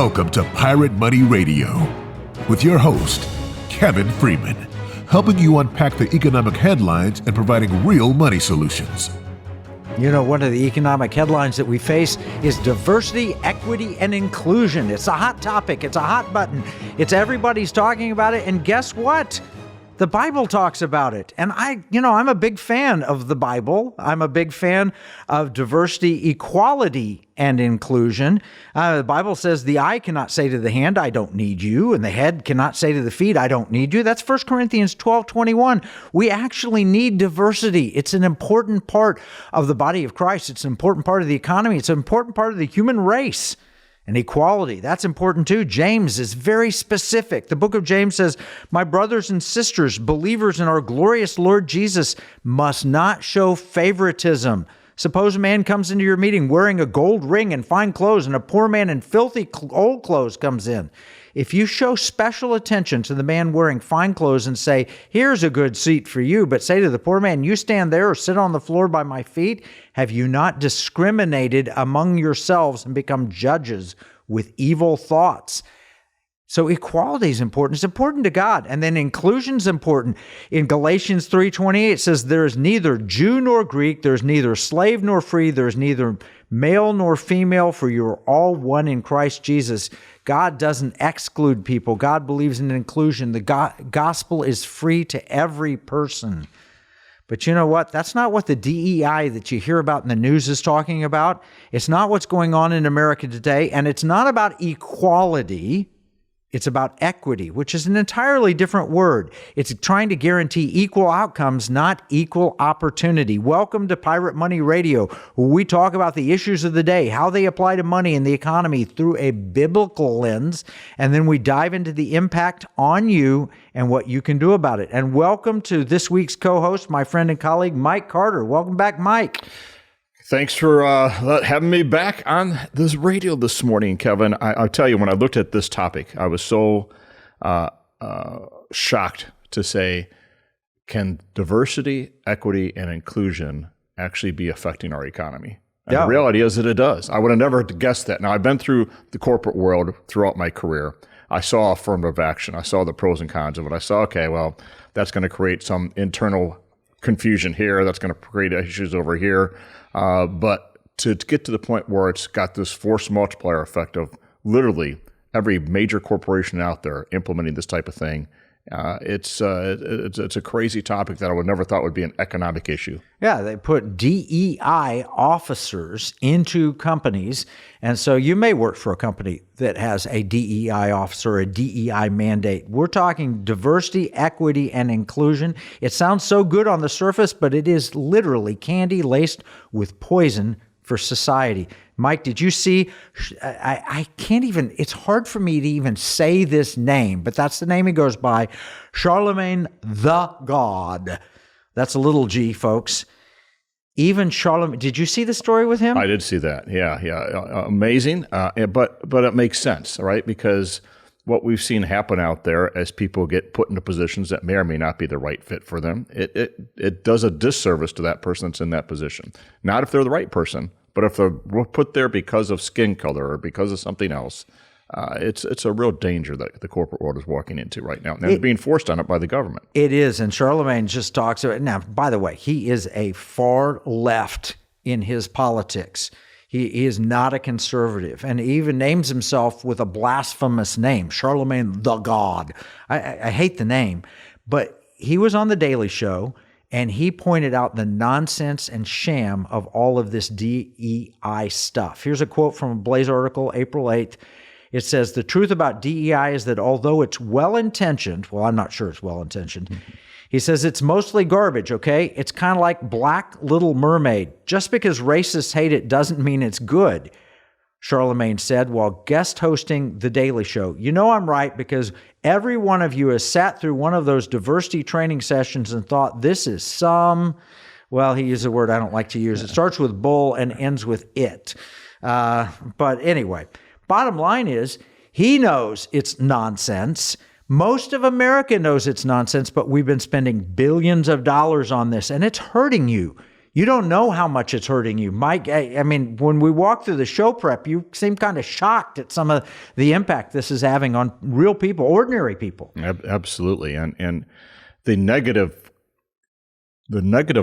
Welcome to Pirate Money Radio with your host, Kevin Freeman, helping you unpack the economic headlines and providing real money solutions. You know, one of the economic headlines that we face is diversity, equity, and inclusion. It's a hot topic. It's a hot button. Everybody's talking about it. And guess what? The Bible talks about it. And I'm a big fan of the Bible. I'm a big fan of diversity, equality, and inclusion. The Bible says the eye cannot say to the hand, I don't need you. And the head cannot say to the feet, I don't need you. That's 1 Corinthians 12:21. We actually need diversity. It's an important part of the body of Christ. It's an important part of the economy. It's an important part of the human race. And equality, that's important too. James is very specific. The book of James says, my brothers and sisters, believers in our glorious Lord Jesus, must not show favoritism. Suppose a man comes into your meeting wearing a gold ring and fine clothes, and a poor man in filthy old clothes comes in. If you show special attention to the man wearing fine clothes and say, here's a good seat for you, but say to the poor man, you stand there or sit on the floor by my feet, have you not discriminated among yourselves and become judges with evil thoughts? So equality is important. It's important to God. And then inclusion is important. In Galatians 3:28, it says, there is neither Jew nor Greek, there's neither slave nor free, there's neither male nor female, for you are all one in Christ Jesus. God doesn't exclude people. God believes in inclusion. The gospel is free to every person. But you know what? That's not what the DEI that you hear about in the news is talking about. It's not what's going on in America today. And it's not about equality. It's about equity, which is an entirely different word. It's trying to guarantee equal outcomes, not equal opportunity. Welcome to Pirate Money Radio, where we talk about the issues of the day, how they apply to money and the economy through a biblical lens, and then we dive into the impact on you and what you can do about it. And welcome to this week's co-host, my friend and colleague, Mike Carter. Welcome back, Mike. Thanks for having me back on this radio this morning, Kevin. I'll tell you, when I looked at this topic, I was so shocked to say, can diversity, equity, and inclusion actually be affecting our economy? And The reality is that it does. I would have never guessed that. Now, I've been through the corporate world throughout my career. I saw affirmative action. I saw the pros and cons of it. I saw, okay, well, that's going to create some internal confusion here. That's going to create issues over here. But to get to the point where it's got this force multiplier effect of literally every major corporation out there implementing this type of thing, it's a crazy topic that I would never thought would be an economic issue. Yeah, they put DEI officers into companies. And so you may work for a company that has a DEI officer, a DEI mandate. We're talking diversity, equity, and inclusion. It sounds so good on the surface, but it is literally candy laced with poison for society. Mike, did you see, I can't even, it's hard for me to even say this name, but that's the name he goes by, Charlemagne the God. That's a little G, folks. Even Charlemagne, did you see the story with him? I did see that. Yeah. Amazing. But it makes sense, right? Because what we've seen happen out there as people get put into positions that may or may not be the right fit for them, it does a disservice to that person that's in that position. Not if they're the right person, but if they're put there because of skin color or because of something else, it's a real danger that the corporate world is walking into right now. And it's being forced on it by the government. It is. And Charlemagne just talks about it. Now, by the way, he is a far left in his politics. He is not a conservative, and he even names himself with a blasphemous name, Charlemagne the God. I hate the name, but he was on The Daily Show, and he pointed out the nonsense and sham of all of this DEI stuff. Here's a quote from a Blaze article, April 8th. It says, the truth about DEI is that although it's well-intentioned, well, I'm not sure it's well-intentioned, he says it's mostly garbage, okay? It's kind of like Black Little Mermaid. Just because racists hate it doesn't mean it's good, Charlemagne said while guest hosting The Daily Show. You know I'm right because every one of you has sat through one of those diversity training sessions and thought this is well, he used a word I don't like to use. It starts with bull and ends with it. But anyway, bottom line is he knows it's nonsense. Most of America knows it's nonsense, but we've been spending billions of dollars on this, and it's hurting you. You don't know how much it's hurting you. Mike, I mean, when we walk through the show prep, you seem kind of shocked at some of the impact this is having on real people, ordinary people. Absolutely. And the negative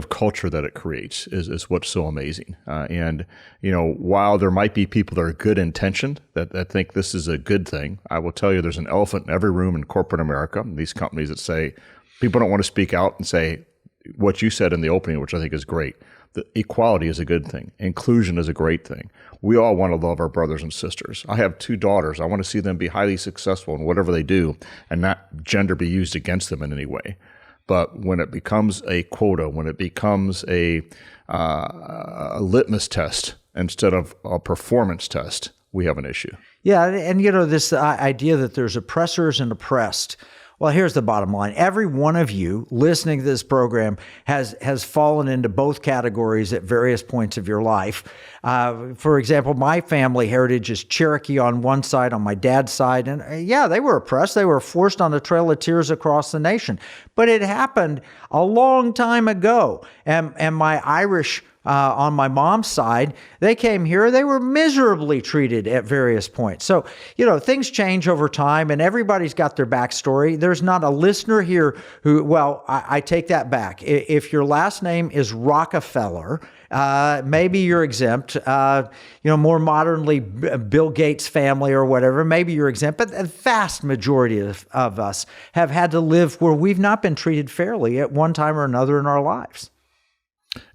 culture that it creates is what's so amazing. And, while there might be people that are good intentioned that think this is a good thing, I will tell you there's an elephant in every room in corporate America. These companies that say people don't want to speak out and say what you said in the opening, which I think is great. The equality is a good thing. Inclusion is a great thing. We all want to love our brothers and sisters. I have 2 daughters. I want to see them be highly successful in whatever they do and not gender be used against them in any way. But when it becomes a quota, when it becomes a litmus test instead of a performance test, we have an issue. Yeah, and this idea that there's oppressors and oppressed. Well, here's the bottom line. Every one of you listening to this program has fallen into both categories at various points of your life. For example, my family heritage is Cherokee on one side, on my dad's side. And they were oppressed. They were forced on the Trail of Tears across the nation. But it happened a long time ago. And my Irish on my mom's side, they came here, they were miserably treated at various points. So, things change over time and everybody's got their backstory. There's not a listener here who, I take that back. If your last name is Rockefeller, maybe you're exempt. More modernly, Bill Gates' family or whatever, maybe you're exempt. But the vast majority of us have had to live where we've not been treated fairly at one time or another in our lives.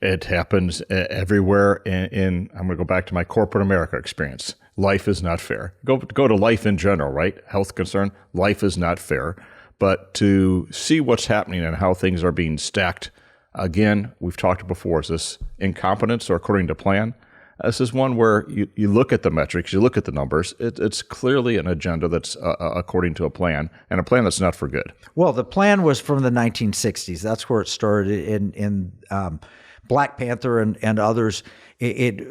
It happens everywhere. I'm going to go back to my corporate America experience. Life is not fair. Go to life in general, right? Health concern. Life is not fair. But to see what's happening and how things are being stacked, again, we've talked before, is this incompetence or according to plan? This is one where you look at the metrics, you look at the numbers. It's clearly an agenda that's according to a plan, and a plan that's not for good. Well, the plan was from the 1960s. That's where it started in Black Panther and others. It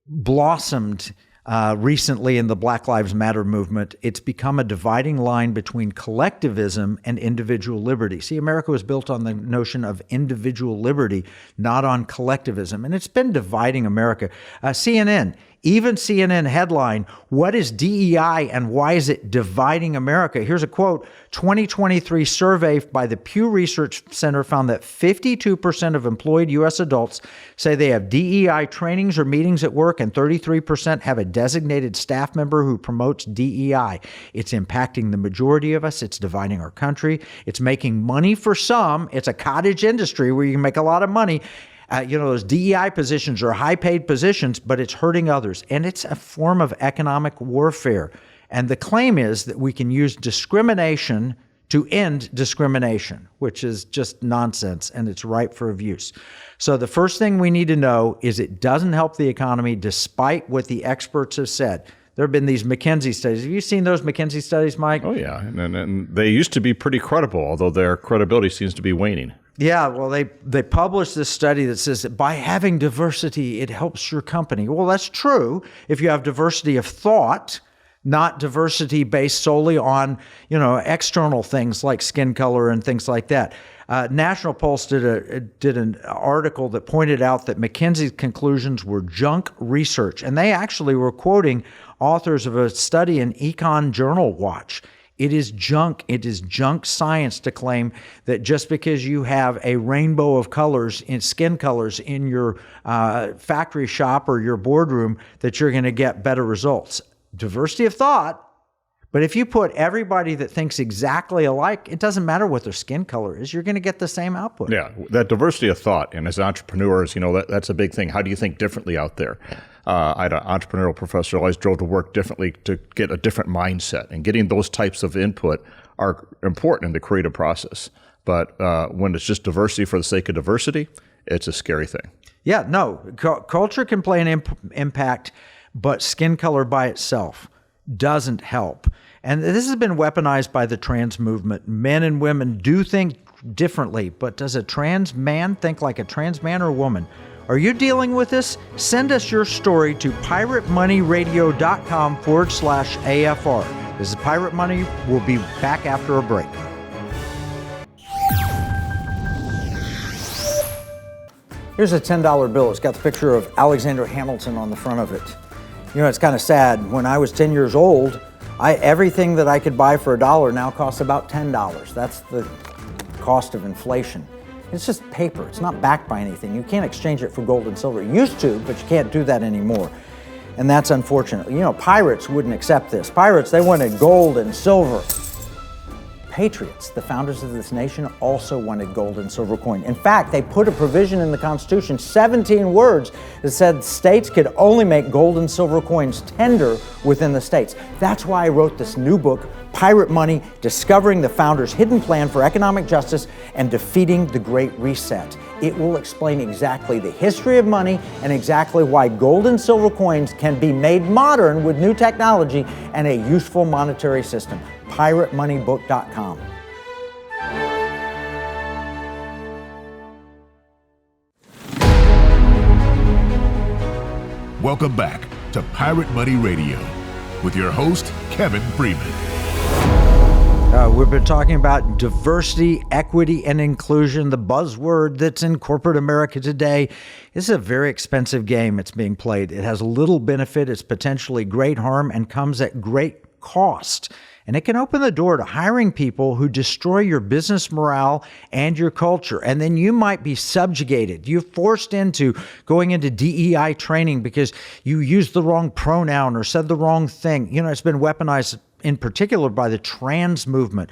blossomed recently in the Black Lives Matter movement. It's become a dividing line between collectivism and individual liberty. See, America was built on the notion of individual liberty, not on collectivism. And it's been dividing America. CNN headline, "What is DEI and why is it dividing America?" Here's a quote. 2023 survey by the Pew Research Center found that 52% of employed U.S. adults say they have DEI trainings or meetings at work, and 33% have a designated staff member who promotes DEI. It's impacting the majority of us. It's dividing our country. It's making money for some. It's a cottage industry where you can make a lot of money. Those DEI positions are high-paid positions, but it's hurting others. And it's a form of economic warfare. And the claim is that we can use discrimination to end discrimination, which is just nonsense, and it's ripe for abuse. So the first thing we need to know is it doesn't help the economy, despite what the experts have said. There have been these McKinsey studies. Have you seen those McKinsey studies, Mike? Oh, yeah. And they used to be pretty credible, although their credibility seems to be waning. Yeah, well, they published this study that says that by having diversity, it helps your company. Well, that's true if you have diversity of thought, not diversity based solely on, external things like skin color and things like that. National Pulse did an article that pointed out that McKinsey's conclusions were junk research, and they actually were quoting authors of a study in Econ Journal Watch. It is junk. It is junk science to claim that just because you have a rainbow of colors in skin colors in your factory shop or your boardroom that you're going to get better results. Diversity of thought. But if you put everybody that thinks exactly alike, it doesn't matter what their skin color is. You're going to get the same output. Yeah, that diversity of thought. And as entrepreneurs, that's a big thing. How do you think differently out there? I had an entrepreneurial professor who always drove to work differently to get a different mindset. And getting those types of input are important in the creative process. But when it's just diversity for the sake of diversity, it's a scary thing. Yeah, no. Culture can play an impact, but skin color by itself doesn't help. And this has been weaponized by the trans movement. Men and women do think differently, but does a trans man think like a trans man or woman? Are you dealing with this? Send us your story to piratemoneyradio.com/AFR. This is Pirate Money. We'll be back after a break. Here's a $10 bill. It's got the picture of Alexander Hamilton on the front of it. You know, it's kind of sad. When I was 10 years old, everything that I could buy for $1 now costs about $10. That's the cost of inflation. It's just paper. It's not backed by anything. You can't exchange it for gold and silver. You used to, but you can't do that anymore. And that's unfortunate. You know, pirates wouldn't accept this. Pirates, they wanted gold and silver. Patriots, the founders of this nation, also wanted gold and silver coin. In fact, they put a provision in the Constitution, 17 words, that said states could only make gold and silver coins tender within the states. That's why I wrote this new book, Pirate Money, Discovering the Founders' Hidden Plan for Economic Justice and Defeating the Great Reset. It will explain exactly the history of money and exactly why gold and silver coins can be made modern with new technology and a useful monetary system. PirateMoneyBook.com. Welcome back to Pirate Money Radio with your host, Kevin Freeman. We've been talking about diversity, equity, and inclusion, the buzzword that's in corporate America today. This is a very expensive game it's being played. It has little benefit, it's potentially great harm, and comes at great cost. And it can open the door to hiring people who destroy your business morale and your culture. And then you might be subjugated. You're forced into going into DEI training because you used the wrong pronoun or said the wrong thing. You know, it's been weaponized in particular by the trans movement.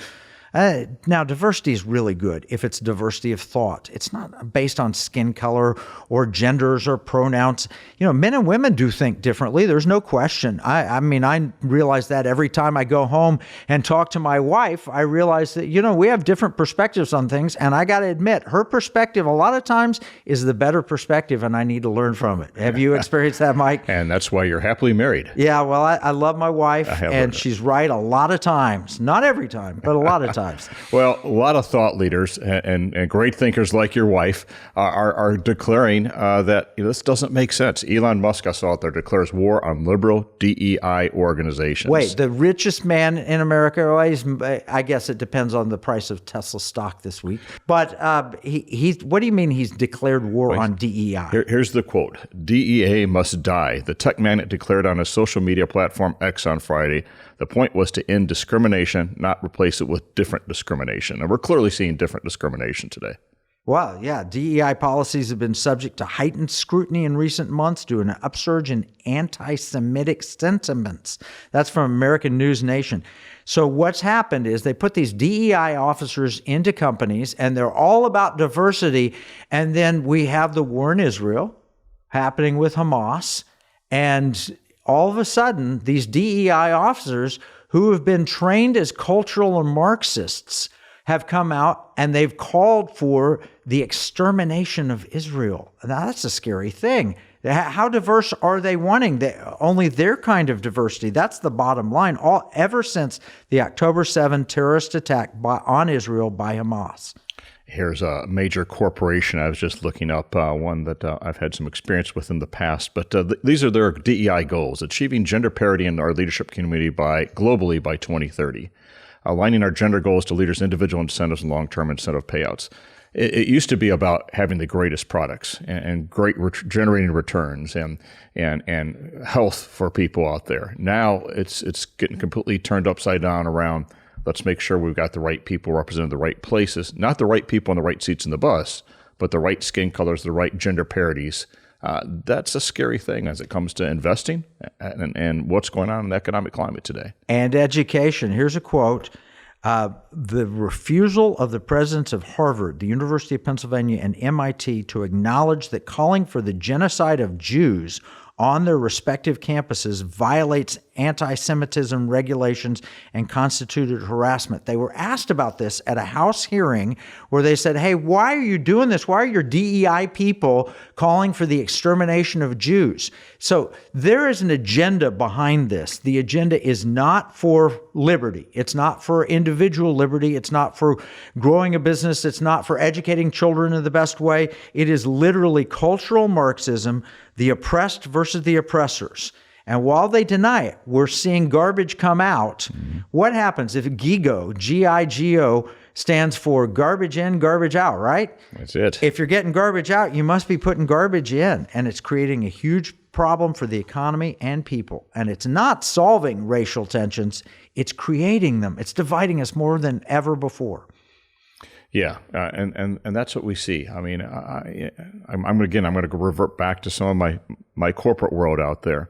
Now, diversity is really good if it's diversity of thought. It's not based on skin color or genders or pronouns. You know, men and women do think differently. There's no question. I mean, I realize that every time I go home and talk to my wife, I realize that, you know, we have different perspectives on things. And I got to admit, her perspective a lot of times is the better perspective, and I need to learn from it. Have you experienced that, Mike? And that's why you're happily married. Yeah, well, I love my wife, and she's right a lot of times. Not every time, but a lot of times. Well, a lot of thought leaders and great thinkers like your wife are declaring that this doesn't make sense. Elon Musk, I saw it there, declares war on liberal DEI organizations. Wait, the richest man in America, I guess it depends on the price of Tesla stock this week. But what do you mean he's declared war on DEI? Here's the quote. DEA must die. The tech magnate declared on his social media platform X on Friday. The point was to end discrimination, not replace it with different discrimination. And we're clearly seeing different discrimination today. Well, yeah, DEI policies have been subject to heightened scrutiny in recent months due to an upsurge in anti-Semitic sentiments. That's from American News Nation. So what's happened is they put these DEI officers into companies, and they're all about diversity. And then we have the war in Israel happening with Hamas, and all of a sudden, these DEI officers who have been trained as cultural and Marxists have come out and they've called for the extermination of Israel. Now, that's a scary thing. How diverse are they wanting? Only their kind of diversity. That's the bottom line. Ever since the October 7 terrorist attack on Israel by Hamas. Here's a major corporation. I was just looking up one that I've had some experience with in the past, but these are their DEI goals: achieving gender parity in our leadership community globally by 2030, aligning our gender goals to leaders' individual incentives and long-term incentive payouts. It used to be about having the greatest products and great generating returns and health for people out there. Now it's getting completely turned upside down around. Let's make sure we've got the right people represented in the right places, not the right people in the right seats in the bus, but the right skin colors, the right gender parities. That's a scary thing as it comes to investing and what's going on in the economic climate today. And education. Here's a quote. The refusal of the presidents of Harvard, the University of Pennsylvania, and MIT to acknowledge that calling for the genocide of Jews on their respective campuses violates anti-Semitism regulations and constituted harassment. They were asked about this at a House hearing where they said, hey, why are you doing this? Why are your DEI people calling for the extermination of Jews? So there is an agenda behind this. The agenda is not for liberty. It's not for individual liberty. It's not for growing a business. It's not for educating children in the best way. It is literally cultural Marxism, the oppressed versus the oppressors. And while they deny it, we're seeing garbage come out. Mm-hmm. What happens if GIGO, G-I-G-O, stands for garbage in, garbage out, right? That's it. If you're getting garbage out, you must be putting garbage in. And it's creating a huge problem for the economy and people. And it's not solving racial tensions. It's creating them. It's dividing us more than ever before. Yeah, and that's what we see. I mean, I'm going to revert back to some of my corporate world out there.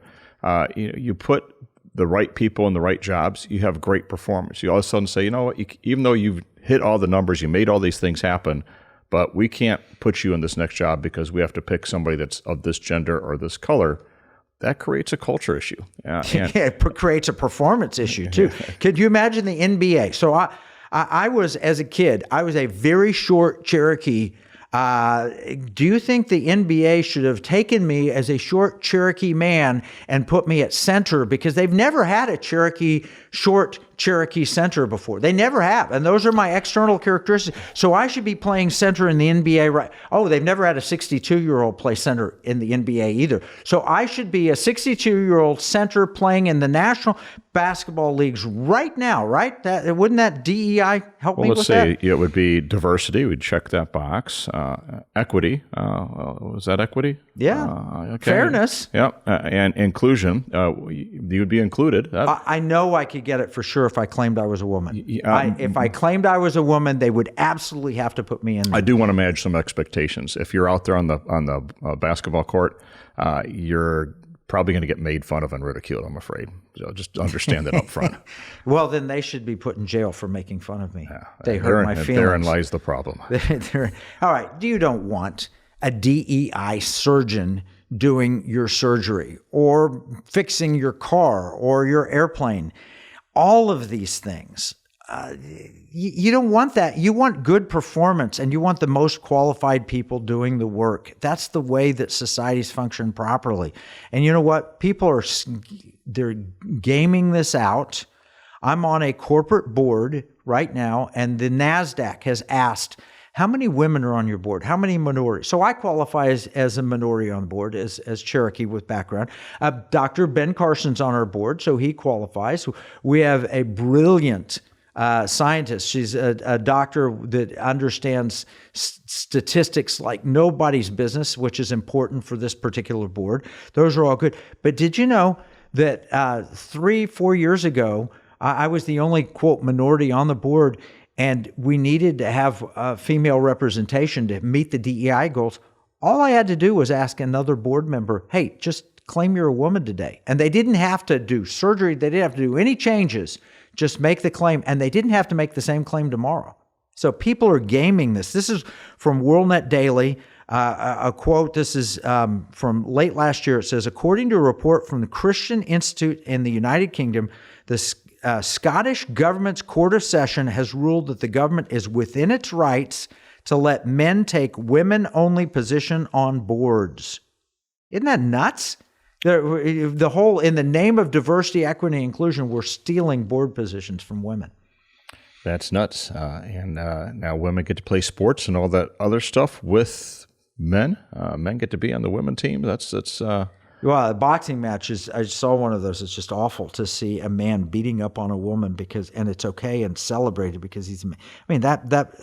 You put the right people in the right jobs, you have great performance. You all of a sudden say, you know what, even though you've hit all the numbers, you made all these things happen, but we can't put you in this next job because we have to pick somebody that's of this gender or this color. That creates a culture issue. It creates a performance issue too. Could you imagine the NBA? So I was, as a kid, I was a very short Cherokee. Do you think the NBA should have taken me as a short Cherokee man and put me at center? Because they've never had a short Cherokee center before. They never have. And those are my external characteristics. So I should be playing center in the NBA, right? Oh, they've never had a 62-year-old play center in the NBA either. So I should be a 62-year-old center playing in the National Basketball Leagues right now, right? Wouldn't that DEI help me with that? Let's say it would be diversity. We'd check that box. Equity. Was that equity? Yeah. Okay. Fairness. Yeah. And inclusion. You would be included. I know I could get it for sure if I claimed I was a woman. If I claimed I was a woman, they would absolutely have to put me in there. I do want to manage some expectations. If you're out there on the basketball court, you're probably going to get made fun of and ridiculed, I'm afraid. So just understand that up front. Well, then they should be put in jail for making fun of me. They hurt my feelings. Therein lies the problem. All right. You don't want a DEI surgeon doing your surgery or fixing your car or your airplane. All of these things. You don't want that. You want good performance, and you want the most qualified people doing the work. That's the way that societies function properly. And you know what? They're gaming this out. I'm on a corporate board right now, and the NASDAQ has asked, how many women are on your board? How many minorities? So I qualify as a minority on the board, as Cherokee with background. Dr. Ben Carson's on our board, so he qualifies. We have a brilliant scientist. She's a doctor that understands statistics like nobody's business, which is important for this particular board. Those are all good. But did you know that 3-4 years ago, I was the only, quote, minority on the board, and we needed to have female representation to meet the DEI goals? All I had to do was ask another board member, hey, just claim you're a woman today. And they didn't have to do surgery. They didn't have to do any changes. Just make the claim. And they didn't have to make the same claim tomorrow. So people are gaming this. This is from WorldNet Daily. A quote, this is from late last year. It says, according to a report from the Christian Institute in the United Kingdom, the Scottish government's Court of Session has ruled that the government is within its rights to let men take women-only position on boards. Isn't that nuts? The whole, in the name of diversity, equity, and inclusion, we're stealing board positions from women. That's nuts. And now women get to play sports and all that other stuff with men. Men get to be on the women team. That's Well, boxing matches, I saw one of those. It's just awful to see a man beating up on a woman and it's okay and celebrated because he's a man. I mean, that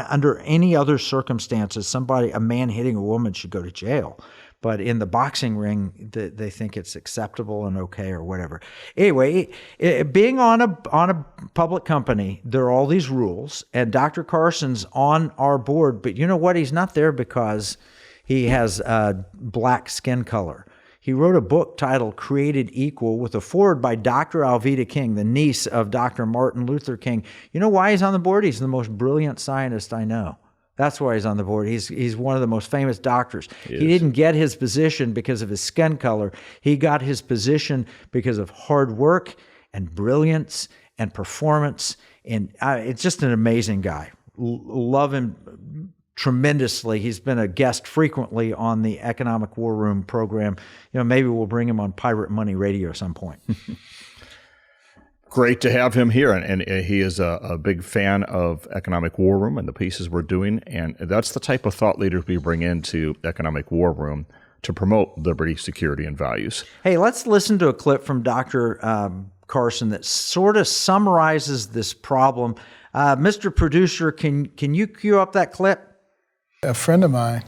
under any other circumstances, a man hitting a woman should go to jail. But in the boxing ring, they think it's acceptable and okay or whatever. Anyway, being on a public company, there are all these rules, and Dr. Carson's on our board. But you know what? He's not there because he has black skin color. He wrote a book titled Created Equal with a foreword by Dr. Alveda King, the niece of Dr. Martin Luther King. You know why he's on the board? He's the most brilliant scientist I know. That's why he's on the board. He's one of the most famous doctors. He didn't get his position because of his skin color. He got his position because of hard work and brilliance and performance. And it's just an amazing guy. Love him tremendously. He's been a guest frequently on the Economic War Room program. You know, maybe we'll bring him on Pirate Money Radio at some point. Great to have him here, and he is a big fan of Economic War Room and the pieces we're doing, and that's the type of thought leaders we bring into Economic War Room to promote liberty, security, and values. Hey, let's listen to a clip from Dr. Carson that sort of summarizes this problem Mr. Producer, can you cue up that clip? A friend of mine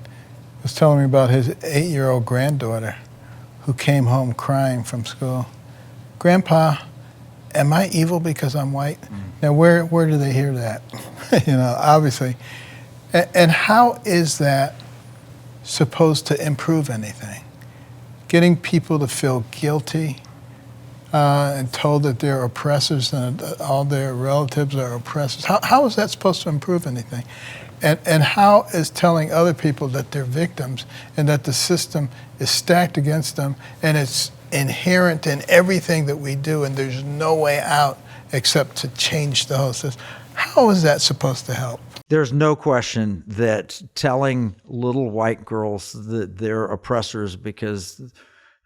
was telling me about his 8-year-old granddaughter who came home crying from school. Grandpa, am I evil because I'm white? Now, where do they hear that? Obviously. And how is that supposed to improve anything? Getting people to feel guilty and told that they're oppressors and all their relatives are oppressors. How is that supposed to improve anything? And how is telling other people that they're victims and that the system is stacked against them and it's inherent in everything that we do and there's no way out except to change the whole system? How is that supposed to help? There's no question that telling little white girls that they're oppressors because,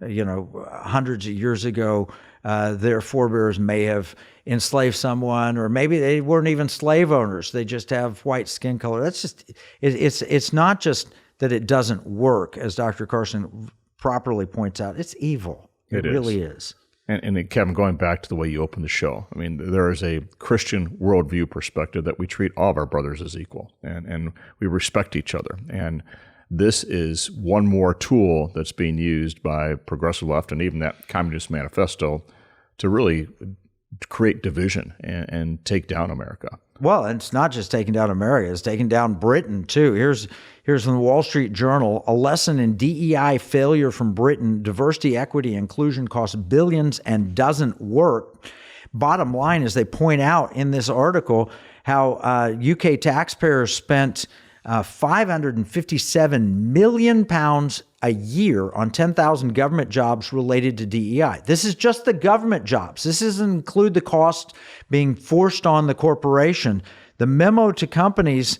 hundreds of years ago, their forebears may have enslaved someone, or maybe they weren't even slave owners. They just have white skin color. That's just, it's not just that it doesn't work, as Dr. Carson properly points out. It's evil. It really is. And Kevin, going back to the way you opened the show, I mean, there is a Christian worldview perspective that we treat all of our brothers as equal, and we respect each other. And this is one more tool that's being used by progressive left and even that Communist Manifesto to really create division and take down America. Well, and it's not just taking down America, it's taking down Britain too. Here's from the Wall Street Journal, a lesson in DEI failure from Britain. Diversity, equity, inclusion costs billions and doesn't work. Bottom line is they point out in this article how UK taxpayers spent £557 million a year on 10,000 government jobs related to DEI. This is just the government jobs. This doesn't include the cost being forced on the corporation. The memo to companies,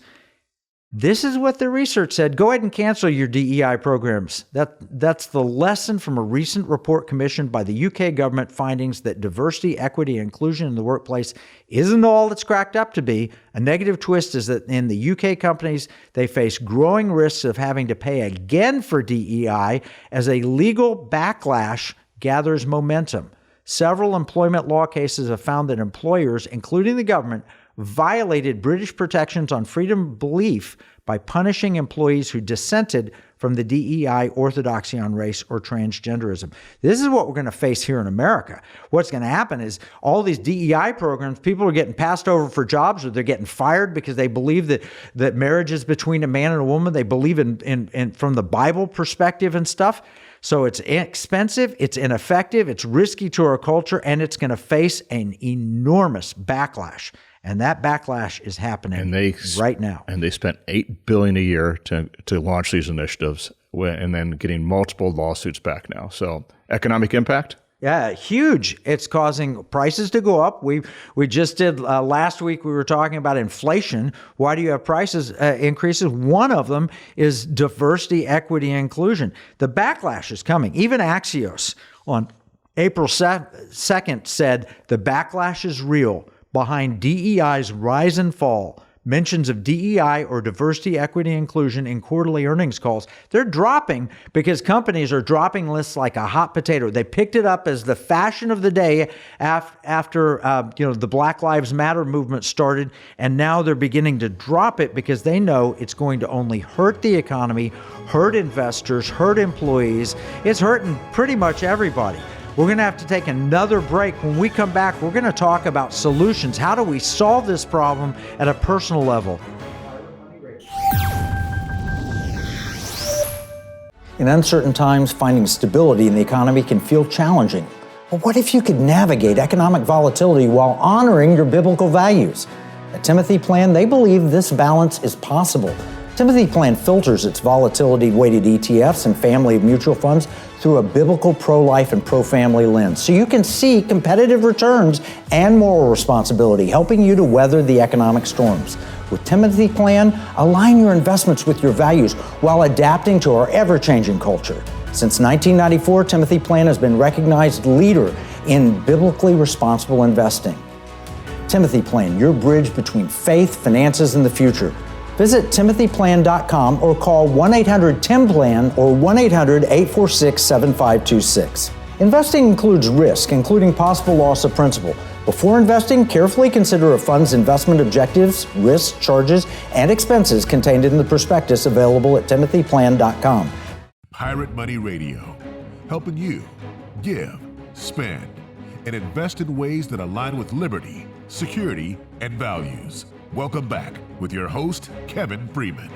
this is what the research said. Go ahead and cancel your DEI programs. That's the lesson from a recent report commissioned by the UK government, findings that diversity, equity, and inclusion in the workplace isn't all it's cracked up to be. A negative twist is that in the UK companies, they face growing risks of having to pay again for DEI as a legal backlash gathers momentum. Several employment law cases have found that employers, including the government, violated British protections on freedom of belief by punishing employees who dissented from the DEI orthodoxy on race or transgenderism. This is what we're going to face here in America. What's going to happen is all these DEI programs, people are getting passed over for jobs, or they're getting fired because they believe that marriage is between a man and a woman. They believe in from the Bible perspective and stuff. So it's expensive, it's ineffective, it's risky to our culture, and it's going to face an enormous backlash. And that backlash is happening right now. And they spent $8 billion a year to launch these initiatives, and then getting multiple lawsuits back now. So economic impact? Yeah, huge. It's causing prices to go up. We just did last week. We were talking about inflation. Why do you have prices increases? One of them is diversity, equity, and inclusion. The backlash is coming. Even Axios on April 2nd said the backlash is real behind DEI's rise and fall. Mentions of DEI or diversity, equity, inclusion in quarterly earnings calls, they're dropping because companies are dropping lists like a hot potato. They picked it up as the fashion of the day after the Black Lives Matter movement started, and now they're beginning to drop it because they know it's going to only hurt the economy, hurt investors, hurt employees. It's hurting pretty much everybody. We're going to have to take another break. When we come back, we're going to talk about solutions. How do we solve this problem at a personal level? In uncertain times, finding stability in the economy can feel challenging. But what if you could navigate economic volatility while honoring your biblical values? At Timothy Plan, they believe this balance is possible. Timothy Plan filters its volatility-weighted ETFs and family of mutual funds through a biblical pro-life and pro-family lens, so you can see competitive returns and moral responsibility, helping you to weather the economic storms. With Timothy Plan, align your investments with your values while adapting to our ever-changing culture. Since 1994, Timothy Plan has been recognized leader in biblically responsible investing. Timothy Plan, your bridge between faith, finances, and the future. Visit timothyplan.com or call 1-800-TIM-PLAN or 1-800-846-7526. Investing includes risk, including possible loss of principal. Before investing, carefully consider a fund's investment objectives, risks, charges, and expenses contained in the prospectus available at timothyplan.com. Pirate Money Radio, helping you give, spend, and invest in ways that align with liberty, security, and values. Welcome back with your host, Kevin Freeman.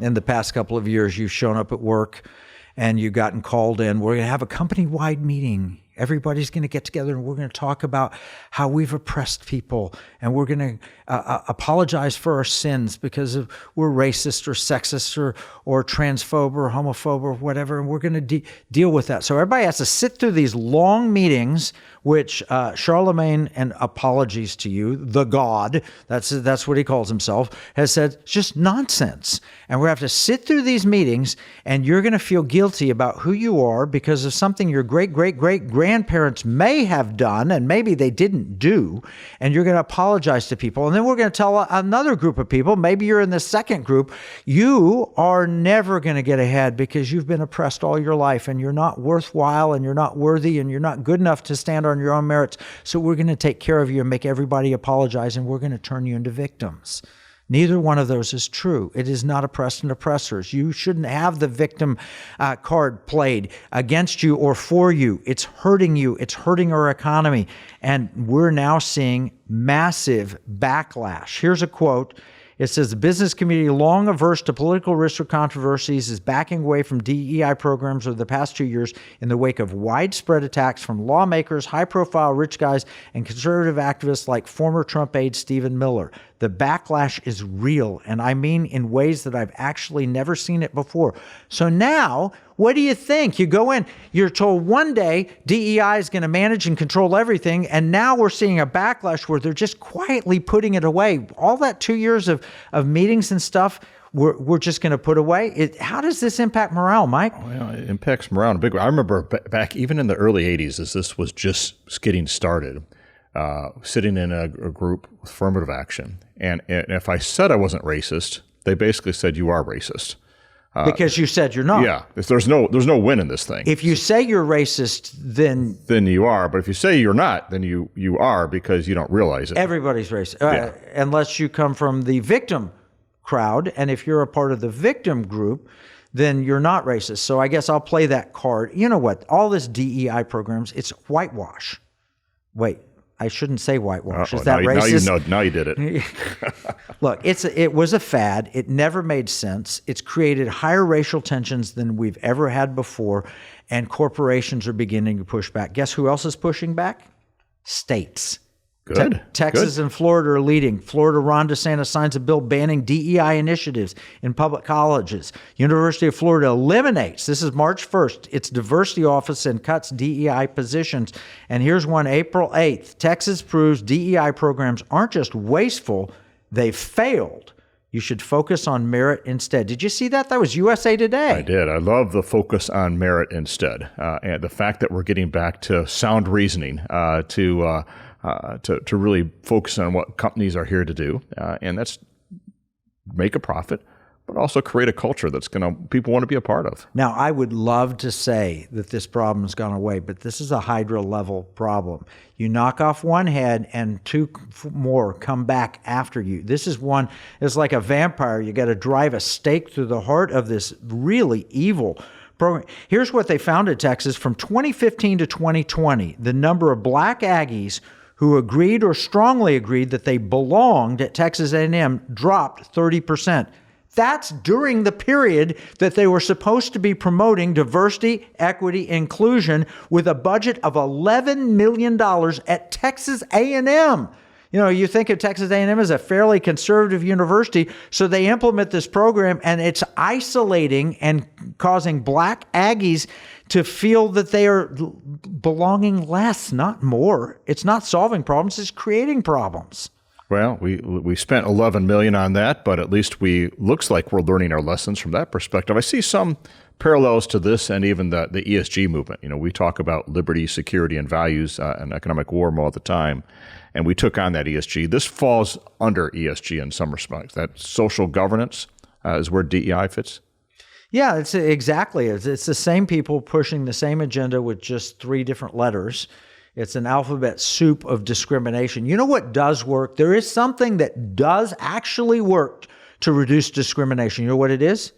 In the past couple of years, you've shown up at work and you've gotten called in. We're going to have a company-wide meeting. Everybody's going to get together and we're going to talk about how we've oppressed people, and we're going to apologize for our sins because we're racist or sexist or transphobe or homophobe or whatever, and we're going to deal with that. So everybody has to sit through these long meetings, which Charlemagne, and apologies to you, the God, that's what he calls himself, has said, it's just nonsense. And we have to sit through these meetings, and you're going to feel guilty about who you are because of something your great-great-great-grandparents may have done, and maybe they didn't do, and you're going to apologize to people. And then we're going to tell another group of people, maybe you're in the second group, you are never going to get ahead because you've been oppressed all your life, and you're not worthwhile, and you're not worthy, and you're not good enough to stand on your own merits. So we're going to take care of you and make everybody apologize, and we're going to turn you into victims. Neither one of those is true. It is not oppressed and oppressors. You shouldn't have the victim card played against you or for you. It's hurting you. It's hurting our economy. And we're now seeing massive backlash. Here's a quote. It says, the business community, long averse to political risks or controversies, is backing away from DEI programs over the past 2 years in the wake of widespread attacks from lawmakers, high-profile rich guys, and conservative activists like former Trump aide Stephen Miller. The backlash is real, and I mean in ways that I've actually never seen it before. So now, what do you think? You go in, you're told one day DEI is going to manage and control everything, and now we're seeing a backlash where they're just quietly putting it away. All that 2 years of meetings and stuff, we're just going to put away. How does this impact morale, Mike? Well, it impacts morale in a big way. I remember back even in the early 80s, as this was just getting started, sitting in a group with affirmative action. And if I said I wasn't racist, they basically said, you are racist. Because you said you're not. Yeah. There's no win in this thing. If you say you're racist, then you are. But if you say you're not, then you are because you don't realize it. Everybody's racist. Unless you come from the victim crowd. And if you're a part of the victim group, then you're not racist. So I guess I'll play that card. You know what? All this DEI programs, it's whitewash. Wait. I shouldn't say whitewash. Is that racist? Now you did it. Look, it was a fad. It never made sense. It's created higher racial tensions than we've ever had before, and corporations are beginning to push back. Guess who else is pushing back? States. Good. Texas and Florida are leading. Florida, Ron DeSantis signs a bill banning DEI initiatives in public colleges. University of Florida eliminates, this is March 1st, its diversity office and cuts DEI positions. And here's one, April 8th. Texas proves DEI programs aren't just wasteful, they've failed. You should focus on merit instead. Did you see that? That was USA Today. I did. I love the focus on merit instead. And the fact that we're getting back to sound reasoning, to really focus on what companies are here to do, and that's make a profit, but also create a culture that's people want to be a part of. Now, I would love to say that this problem has gone away, but this is a Hydra level problem. You knock off one head and two more come back after you. This is one, it's like a vampire. You got to drive a stake through the heart of this really evil program. Here's what they found in Texas. From 2015 to 2020, the number of black Aggies who agreed or strongly agreed that they belonged at Texas A&M dropped 30%. That's during the period that they were supposed to be promoting diversity, equity, inclusion with a budget of $11 million at Texas A&M. You know, you think of Texas A&M as a fairly conservative university, so they implement this program and it's isolating and causing black Aggies to feel that they are belonging less, not more. It's not solving problems, it's creating problems. Well, we spent $11 million on that, but at least looks like we're learning our lessons from that perspective. I see some parallels to this and even the ESG movement. You know, we talk about liberty, security, and values and economic war all the time, and we took on that ESG. This falls under ESG in some respects. That social governance is where DEI fits. Yeah, it's exactly. It's the same people pushing the same agenda with just three different letters. It's an alphabet soup of discrimination. You know what does work? There is something that does actually work to reduce discrimination. You know what it is?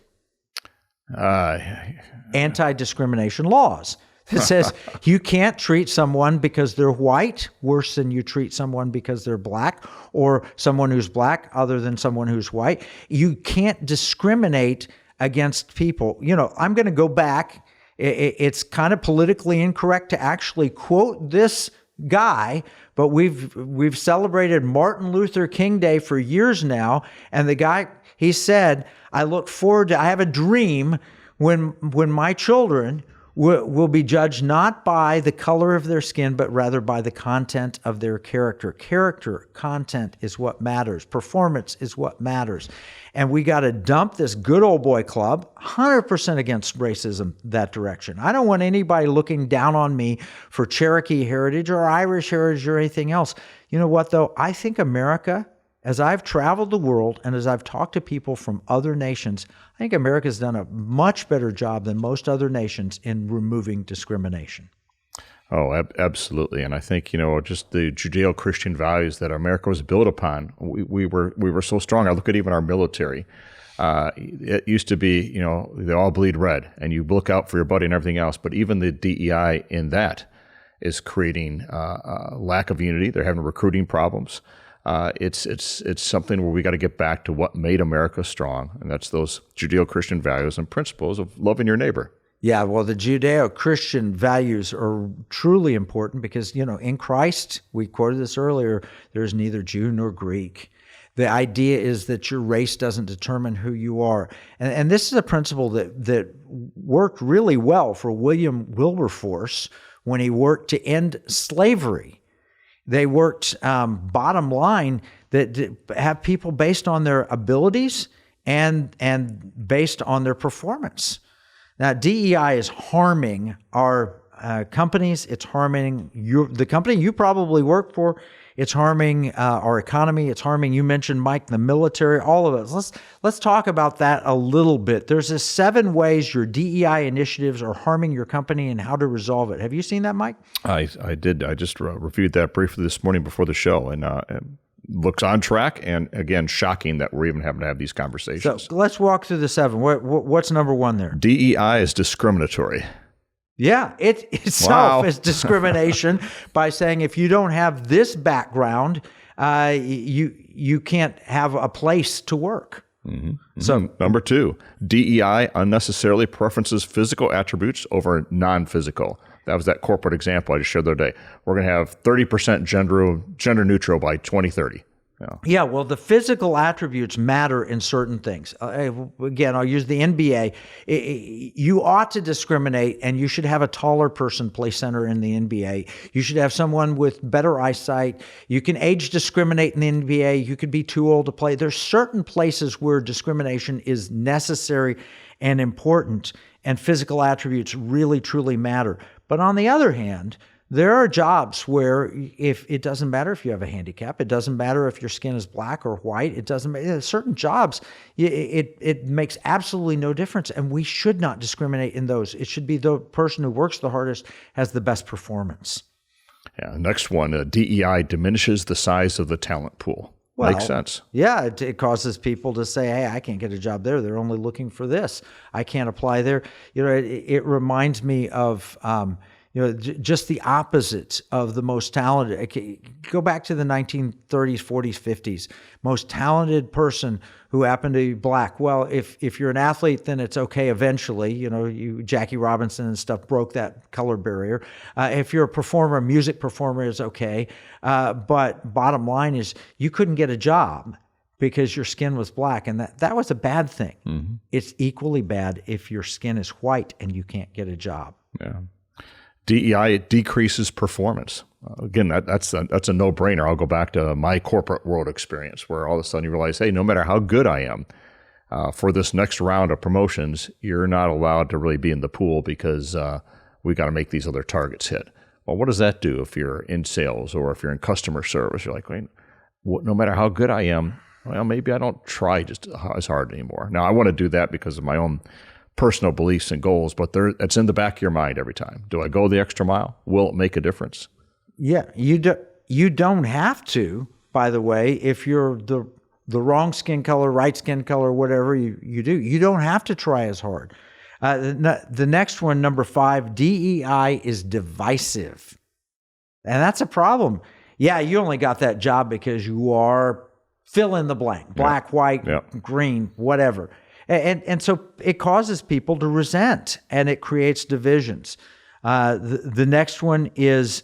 Anti-discrimination laws. It says you can't treat someone because they're white worse than you treat someone because they're black, or someone who's black other than someone who's white. You can't discriminate against people. You know, I'm going to go back. It's kind of politically incorrect to actually quote this guy, but we've celebrated Martin Luther King Day for years now, and the guy, he said, I have a dream when my children will be judged not by the color of their skin, but rather by the content of their character. Character, content is what matters. Performance is what matters. And we got to dump this good old boy club, 100% against racism, that direction. I don't want anybody looking down on me for Cherokee heritage or Irish heritage or anything else. You know what, though? I think America, as I've traveled the world and as I've talked to people from other nations, I think America's done a much better job than most other nations in removing discrimination. Oh, absolutely. And I think, you know, just the Judeo-Christian values that America was built upon, we were so strong. I look at even our military. It used to be, you know, they all bleed red and you look out for your buddy and everything else. But even the DEI in that is creating a lack of unity. They're having recruiting problems. It's something where we got to get back to what made America strong, and that's those Judeo-Christian values and principles of loving your neighbor. Yeah, well, the Judeo-Christian values are truly important because, you know, in Christ, we quoted this earlier, there's neither Jew nor Greek. The idea is that your race doesn't determine who you are. And this is a principle that worked really well for William Wilberforce when he worked to end slavery. They worked, bottom line, that have people based on their abilities and based on their performance. Now, DEI is harming our companies. It's harming the company you probably work for. It's harming our economy. It's harming, you mentioned, Mike, the military, all of us. Let's talk about that a little bit. There's 7 ways your DEI initiatives are harming your company and how to resolve it. Have you seen that, Mike? I did. I just reviewed that briefly this morning before the show, and looks on track, and again, shocking that we're even having to have these conversations. So let's walk through the 7. What's number 1 there? DEI is discriminatory. Yeah, it itself is discrimination by saying if you don't have this background, you can't have a place to work. Mm-hmm. So number 2, DEI unnecessarily preferences physical attributes over non-physical. That was that corporate example I just showed the other day. We're going to have 30% gender neutral by 2030. Yeah, well, the physical attributes matter in certain things. Again, I'll use the NBA. You ought to discriminate, and you should have a taller person play center in the NBA. You should have someone with better eyesight. You can age discriminate in the NBA. You could be too old to play. There's certain places where discrimination is necessary and important, and physical attributes really, truly matter. But on the other hand, there are jobs where if it doesn't matter if you have a handicap, it doesn't matter if your skin is black or white, it doesn't matter. Certain jobs, it makes absolutely no difference, and we should not discriminate in those. It should be the person who works the hardest has the best performance. Yeah, next one, DEI diminishes the size of the talent pool. Well, makes sense. Yeah, it causes people to say, hey, I can't get a job there. They're only looking for this. I can't apply there. You know, it reminds me of just the opposite of the most talented. Go back to the 1930s, 40s, 50s. Most talented person who happened to be black. Well, if you're an athlete, then it's okay eventually. You know, Jackie Robinson and stuff broke that color barrier. If you're a performer, a music performer, is okay. But bottom line is you couldn't get a job because your skin was black, and that was a bad thing. Mm-hmm. It's equally bad if your skin is white and you can't get a job. Yeah. DEI, it decreases performance. Again, that's a no-brainer. I'll go back to my corporate world experience where all of a sudden you realize, hey, no matter how good I am, for this next round of promotions, you're not allowed to really be in the pool because we got to make these other targets hit. Well, what does that do if you're in sales or if you're in customer service? You're like, wait, no matter how good I am, well, maybe I don't try just as hard anymore. Now, I want to do that because of my own personal beliefs and goals, but it's in the back of your mind every time. Do I go the extra mile? Will it make a difference? Yeah, you don't have to, by the way, if you're the wrong skin color, right skin color, whatever you do. You don't have to try as hard. The next one, number 5, DEI is divisive. And that's a problem. Yeah, you only got that job because you are fill in the blank, black, white, green, whatever. And so it causes people to resent, and it creates divisions. The next one is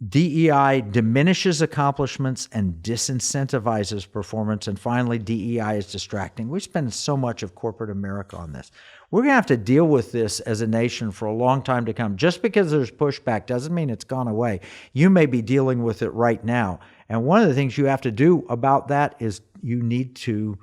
DEI diminishes accomplishments and disincentivizes performance. And finally, DEI is distracting. We spend so much of corporate America on this. We're going to have to deal with this as a nation for a long time to come. Just because there's pushback doesn't mean it's gone away. You may be dealing with it right now. And one of the things you have to do about that is you need to,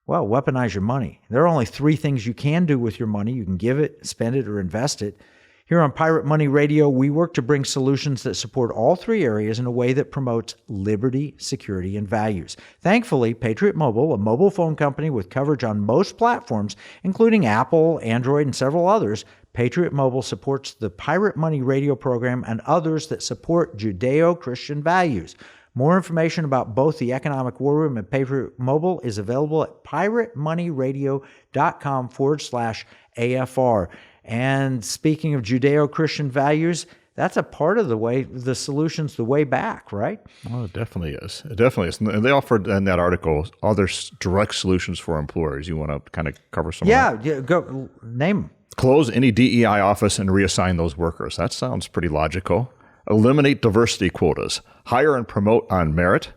weaponize your money. There are only 3 things you can do with your money. You can give it, spend it, or invest it. Here on Pirate Money Radio, we work to bring solutions that support all 3 areas in a way that promotes liberty, security, and values. Thankfully, Patriot Mobile, a mobile phone company with coverage on most platforms, including Apple, Android, and several others, Patriot Mobile supports the Pirate Money Radio program and others that support Judeo-Christian values. More information about both the Economic War Room and Patriot Mobile is available at piratemoneyradio.com/AFR. And speaking of Judeo-Christian values, that's a part of the solution's the way back, right? Well, it definitely is. It definitely is. And they offered in that article other direct solutions for employers. You want to kind of cover some of that? Yeah, go name them. Close any DEI office and reassign those workers. That sounds pretty logical. Eliminate diversity quotas. Hire and promote on merit.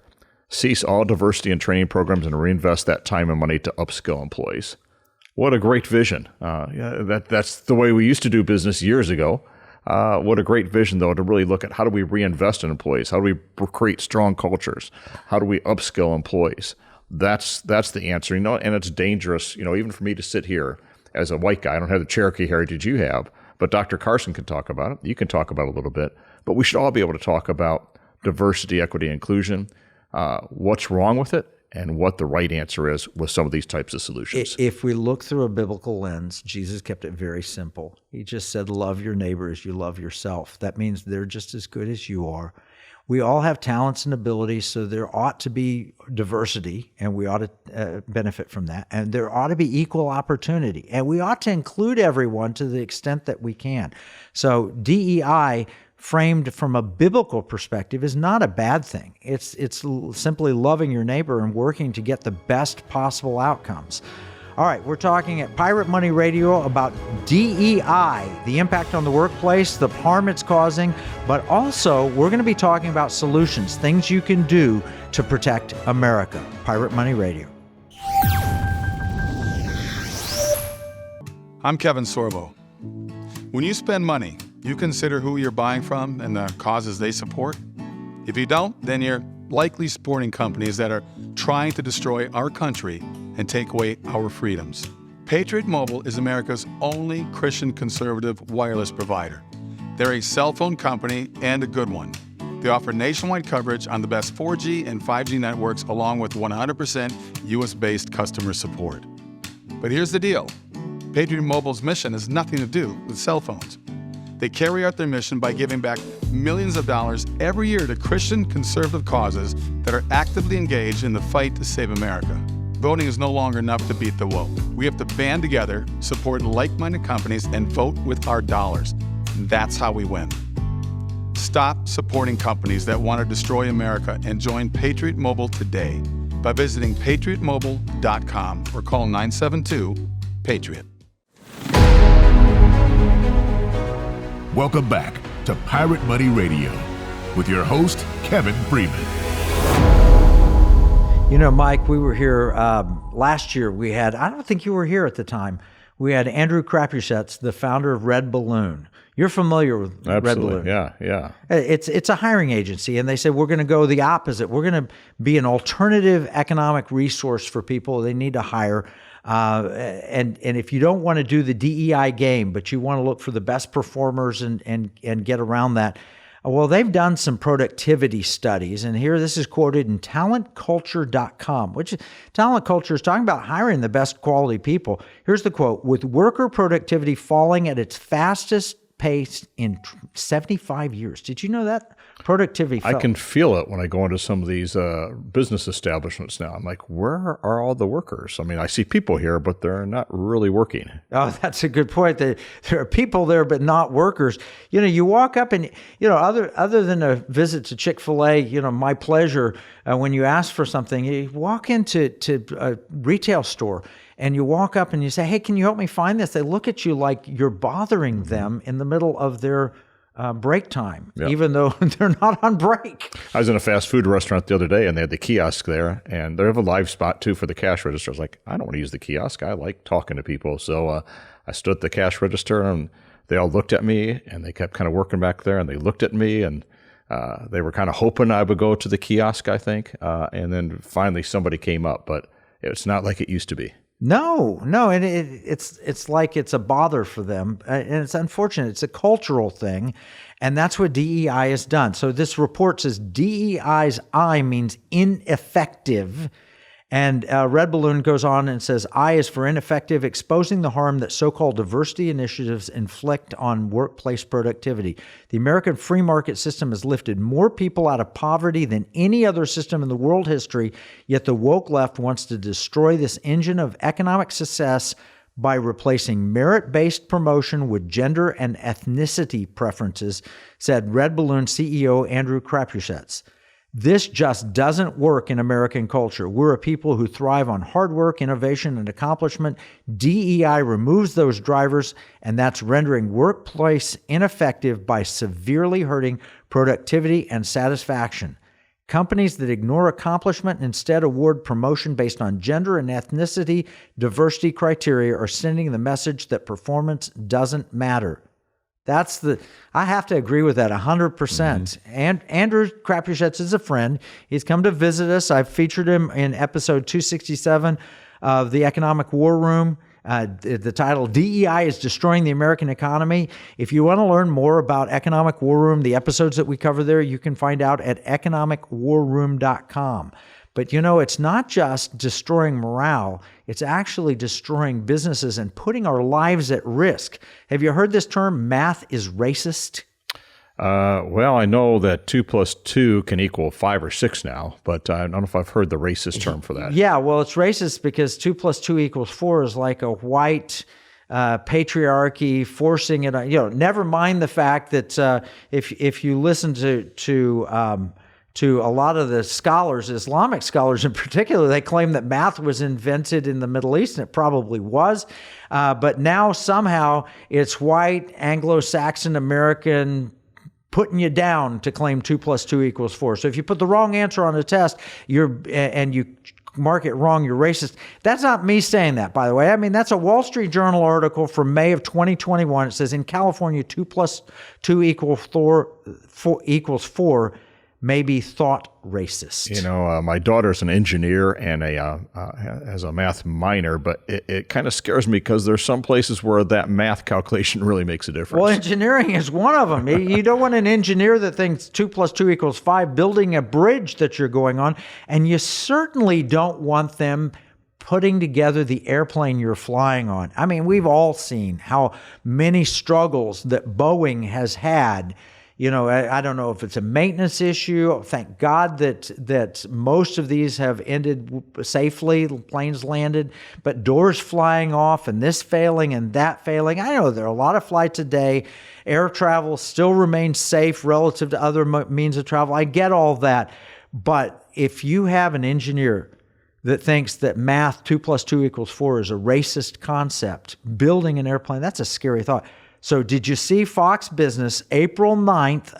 Cease all diversity and training programs and reinvest that time and money to upskill employees. What a great vision. That's the way we used to do business years ago. What a great vision, though, to really look at how do we reinvest in employees? How do we create strong cultures? How do we upskill employees? That's the answer, and it's dangerous, even for me to sit here as a white guy. I don't have the Cherokee heritage you have, but Dr. Carson can talk about it. You can talk about it a little bit, but we should all be able to talk about diversity, equity, inclusion, what's wrong with it, and what the right answer is with some of these types of solutions. If we look through a biblical lens, Jesus kept it very simple. He just said, love your neighbor as you love yourself. That means they're just as good as you are. We all have talents and abilities, so there ought to be diversity, and we ought to benefit from that. And there ought to be equal opportunity, and we ought to include everyone to the extent that we can. So DEI, framed from a biblical perspective, is not a bad thing. It's simply loving your neighbor and working to get the best possible outcomes. All right, we're talking at Pirate Money Radio about DEI, the impact on the workplace, the harm it's causing, but also we're going to be talking about solutions, things you can do to protect America. Pirate Money Radio. I'm Kevin Sorbo. When you spend money, you consider who you're buying from and the causes they support. If you don't, then you're likely supporting companies that are trying to destroy our country and take away our freedoms. Patriot Mobile is America's only Christian conservative wireless provider. They're a cell phone company and a good one. They offer nationwide coverage on the best 4G and 5G networks along with 100% US-based customer support. But here's the deal. Patriot Mobile's mission has nothing to do with cell phones. They carry out their mission by giving back millions of dollars every year to Christian conservative causes that are actively engaged in the fight to save America. Voting is no longer enough to beat the woke. We have to band together, support like-minded companies, and vote with our dollars. That's how we win. Stop supporting companies that want to destroy America and join Patriot Mobile today by visiting patriotmobile.com or call 972-PATRIOT. Welcome back to Pirate Money Radio with your host, Kevin Freeman. Mike, we were here last year. I don't think you were here at the time. We had Andrew Krapusetz, the founder of Red Balloon. You're familiar with Absolutely. Red Balloon. Yeah. It's a hiring agency, and they said, we're going to go the opposite. We're going to be an alternative economic resource for people they need to hire. And if you don't want to do the DEI game, but you want to look for the best performers and get around that, well, they've done some productivity studies, and here this is quoted in talentculture.com, which Talent Culture is talking about hiring the best quality people. Here's the quote: with worker productivity falling at its fastest pace in 75 years. Did you know that? Productivity fell. I can feel it when I go into some of these business establishments now. I'm like, where are all the workers? I mean, I see people here, but they're not really working. Oh, that's a good point. There are people there, but not workers. You walk up and, other than a visit to Chick-fil-A, my pleasure, when you ask for something, you walk into a retail store and you walk up and you say, hey, can you help me find this? They look at you like you're bothering them in the middle of their break time, even though they're not on break. I was in a fast food restaurant the other day, and they had the kiosk there, and they have a live spot too for the cash register. I was like, I don't want to use the kiosk. I like talking to people. So I stood at the cash register, and they all looked at me, and they kept kind of working back there, and they looked at me, and they were kind of hoping I would go to the kiosk, I think. And then finally somebody came up, but it's not like it used to be. No, and it's like it's a bother for them, and it's unfortunate. It's a cultural thing, and that's what DEI has done. So this report says DEI's I means ineffective, and Red Balloon goes on and says I is for ineffective, exposing the harm that so-called diversity initiatives inflict on workplace productivity. The American free market system has lifted more people out of poverty than any other system in the world history, yet the woke left wants to destroy this engine of economic success by replacing merit-based promotion with gender and ethnicity preferences, said Red Balloon CEO Andrew Krapusetz. This just doesn't work in American culture. We're a people who thrive on hard work, innovation, and accomplishment. DEI removes those drivers, and that's rendering workplace ineffective by severely hurting productivity and satisfaction. Companies that ignore accomplishment and instead award promotion based on gender and ethnicity diversity criteria are sending the message that performance doesn't matter. I have to agree with that 100%. And Andrew Krapusetz is a friend. He's come to visit us. I've featured him in episode 267 of the Economic War Room. The title, DEI is Destroying the American Economy. If you want to learn more about Economic War Room, the episodes that we cover there, you can find out at economicwarroom.com. But it's not just destroying morale, it's actually destroying businesses and putting our lives at risk. Have you heard this term, math is racist? Well, I know that 2 + 2 can equal 5 or 6 now, but I don't know if I've heard the racist term for that. Yeah, well, it's racist because 2 + 2 = 4 is like a white patriarchy forcing it. Never mind the fact that if you listen to a lot of the scholars, Islamic scholars in particular, they claim that math was invented in the Middle East, and it probably was. But now somehow it's white, Anglo-Saxon, American putting you down to claim 2 + 2 = 4. So if you put the wrong answer on a test, and you mark it wrong, you're racist. That's not me saying that, by the way. I mean, that's a Wall Street Journal article from May of 2021. It says in California, 2 + 2 = 4 may be thought racist. My daughter's an engineer and has a math minor, but it kind of scares me because there's some places where that math calculation really makes a difference. Well, engineering is one of them. You don't want an engineer that thinks 2 + 2 = 5 building a bridge that you're going on, and you certainly don't want them putting together the airplane you're flying on. I mean, we've all seen how many struggles that Boeing has had. I don't know if it's a maintenance issue. Thank God that most of these have ended safely, planes landed, but doors flying off and this failing and that failing. I know there are a lot of flights a day. Air travel still remains safe relative to other means of travel. I get all that. But if you have an engineer that thinks that math 2 + 2 = 4 is a racist concept, building an airplane, that's a scary thought. So did you see Fox Business, April 9th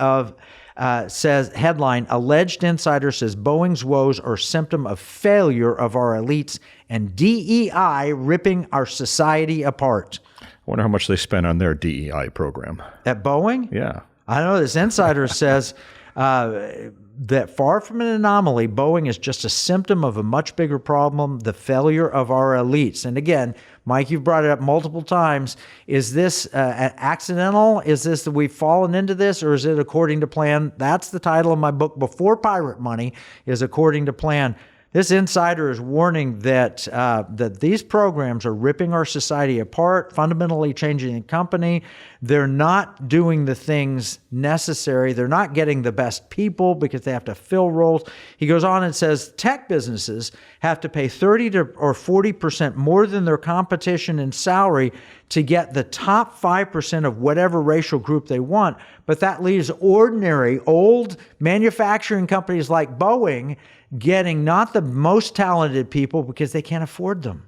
says, headline, alleged insider says Boeing's woes are symptom of failure of our elites and DEI ripping our society apart. I wonder how much they spent on their DEI program. At Boeing? Yeah. I know this insider says that far from an anomaly, Boeing is just a symptom of a much bigger problem, the failure of our elites. And again, Mike, you've brought it up multiple times. Is this accidental? Is this that we've fallen into this, or is it according to plan? That's the title of my book, Before Pirate Money, is According to Plan. This insider is warning that that these programs are ripping our society apart, fundamentally changing the company. They're not doing the things necessary. They're not getting the best people because they have to fill roles. He goes on and says tech businesses have to pay 30 or 40% more than their competition in salary to get the top 5% of whatever racial group they want. But that leaves ordinary old manufacturing companies like Boeing getting not the most talented people because they can't afford them.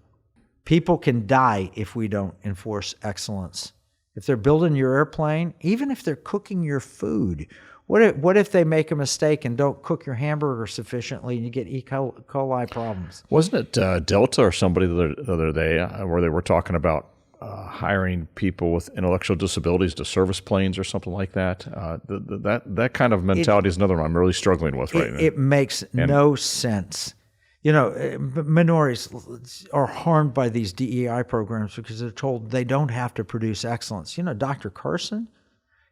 People can die if we don't enforce excellence. If they're building your airplane, even if they're cooking your food, what if they make a mistake and don't cook your hamburger sufficiently and you get E. coli problems? Wasn't it Delta or somebody the other day where they were talking about hiring people with intellectual disabilities to service planes or something like that? That kind of mentality is another one I'm really struggling with right now. It makes no sense. You know, minorities are harmed by these DEI programs because they're told they don't have to produce excellence. You know, Dr. Carson,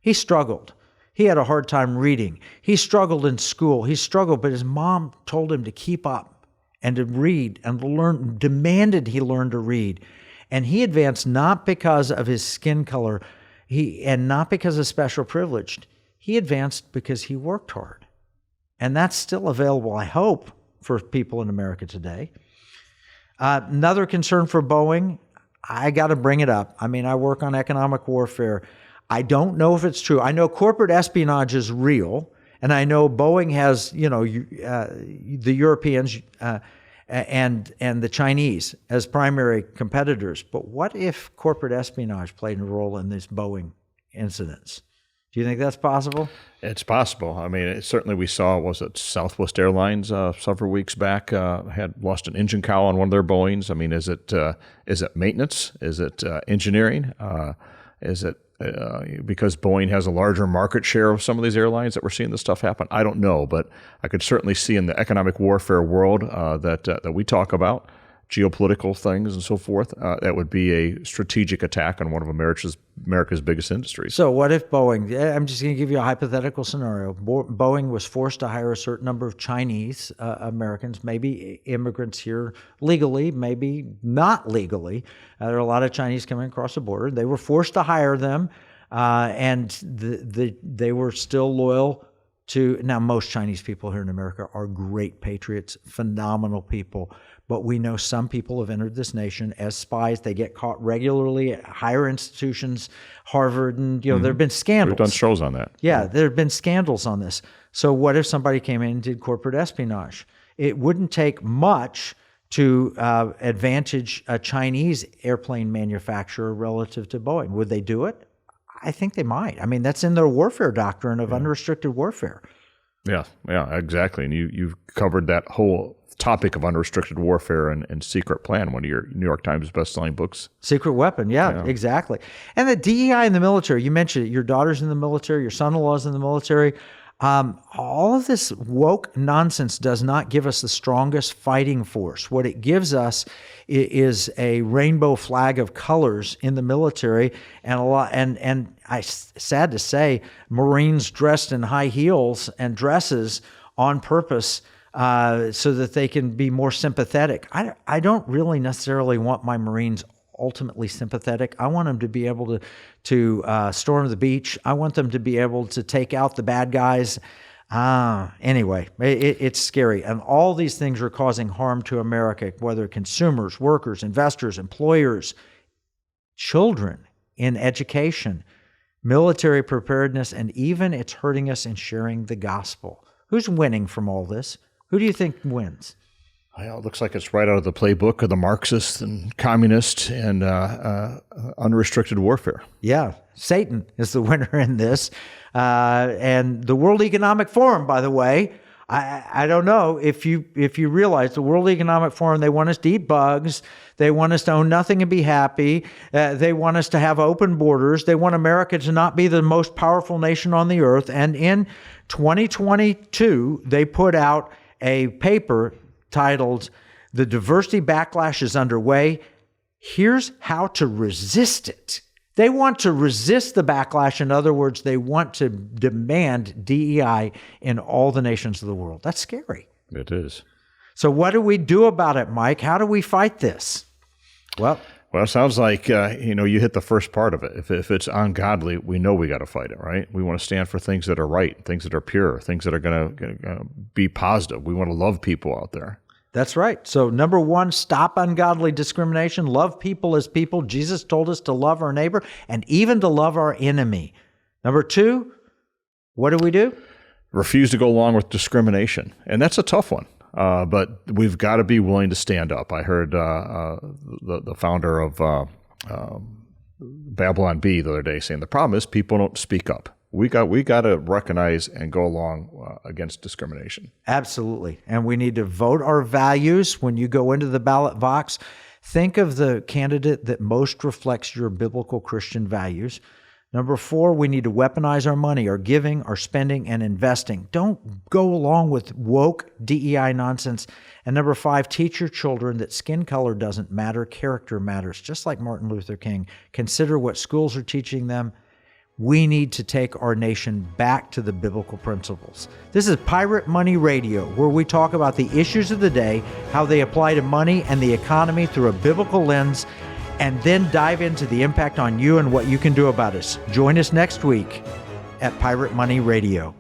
he struggled. He had a hard time reading. He struggled in school. He struggled, but his mom told him to keep up and to read and to learn, demanded he learn to read. And he advanced not because of his skin color and not because of special privilege. He advanced because he worked hard. And that's still available, I hope, for people in America today. Another concern for Boeing, I got to bring it up. I mean, I work on economic warfare. I don't know if it's true. I know corporate espionage is real, and I know Boeing has, you know, the Europeans and the Chinese as primary competitors. But what if corporate espionage played a role in these Boeing incidents? Do you think that's possible? It's possible. I mean, certainly we saw, was it Southwest Airlines several weeks back had lost an engine cowl on one of their Boeings. I mean, is it maintenance? Is it engineering? Is it because Boeing has a larger market share of some of these airlines that we're seeing this stuff happen? I don't know, but I could certainly see in the economic warfare world that we talk about, geopolitical things and so forth, that would be a strategic attack on one of America's biggest industries. So what if Boeing, I'm just going to give you a hypothetical scenario. Boeing was forced to hire a certain number of Chinese Americans, maybe immigrants here legally, maybe not legally. There are a lot of Chinese coming across the border. They were forced to hire them, and they were still loyal to, now most Chinese people here in America are great patriots, phenomenal people. But we know some people have entered this nation as spies. They get caught regularly at higher institutions, Harvard, and there have been scandals. We've done shows on that. Yeah, there have been scandals on this. So what if somebody came in and did corporate espionage? It wouldn't take much to advantage a Chinese airplane manufacturer relative to Boeing. Would they do it? I think they might. I mean, that's in their warfare doctrine of unrestricted warfare. Yeah, exactly. And you've covered that whole topic of unrestricted warfare and Secret Plan, one of your New York Times best-selling books. Secret Weapon, yeah, exactly. And the DEI in the military, you mentioned it, your daughter's in the military, your son-in-law's in the military. All of this woke nonsense does not give us the strongest fighting force. What it gives us is a rainbow flag of colors in the military, and sad to say, Marines dressed in high heels and dresses on purpose so that they can be more sympathetic. I don't really necessarily want my Marines ultimately sympathetic. I want them to be able to storm the beach. I want them to be able to take out the bad guys. Anyway, it's scary. And all these things are causing harm to America, whether consumers, workers, investors, employers, children in education, military preparedness, and even it's hurting us in sharing the gospel. Who's winning from all this? Who do you think wins? Well, it looks like it's right out of the playbook of the Marxists and communists and unrestricted warfare. Yeah, Satan is the winner in this. And the World Economic Forum, by the way, I don't know if you realize the World Economic Forum, they want us to eat bugs. They want us to own nothing and be happy. They want us to have open borders. They want America to not be the most powerful nation on the earth. And in 2022, they put out a paper titled, "The Diversity Backlash is Underway. Here's How to Resist It." They want to resist the backlash. In other words, they want to demand DEI in all the nations of the world. That's scary. It is. So what do we do about it, Mike? How do we fight this? Well, it sounds like, you hit the first part of it. If it's ungodly, we know we got to fight it, right? We want to stand for things that are right, things that are pure, things that are going to be positive. We want to love people out there. That's right. So number one, stop ungodly discrimination. Love people as people. Jesus told us to love our neighbor and even to love our enemy. Number two, what do? Refuse to go along with discrimination. And that's a tough one. But we've got to be willing to stand up. I heard the founder of Babylon Bee the other day saying the problem is people don't speak up. We got to recognize and go along against discrimination. Absolutely. And we need to vote our values. When you go into the ballot box, think of the candidate that most reflects your biblical Christian values. Number four, we need to weaponize our money, our giving, our spending, and investing. Don't go along with woke DEI nonsense. And number five, teach your children that skin color doesn't matter, character matters. Just like Martin Luther King. Consider what schools are teaching them. We need to take our nation back to the biblical principles. This is Pirate Money Radio, where we talk about the issues of the day, how they apply to money and the economy through a biblical lens, and then dive into the impact on you and what you can do about it. Join us next week at Pirate Money Radio.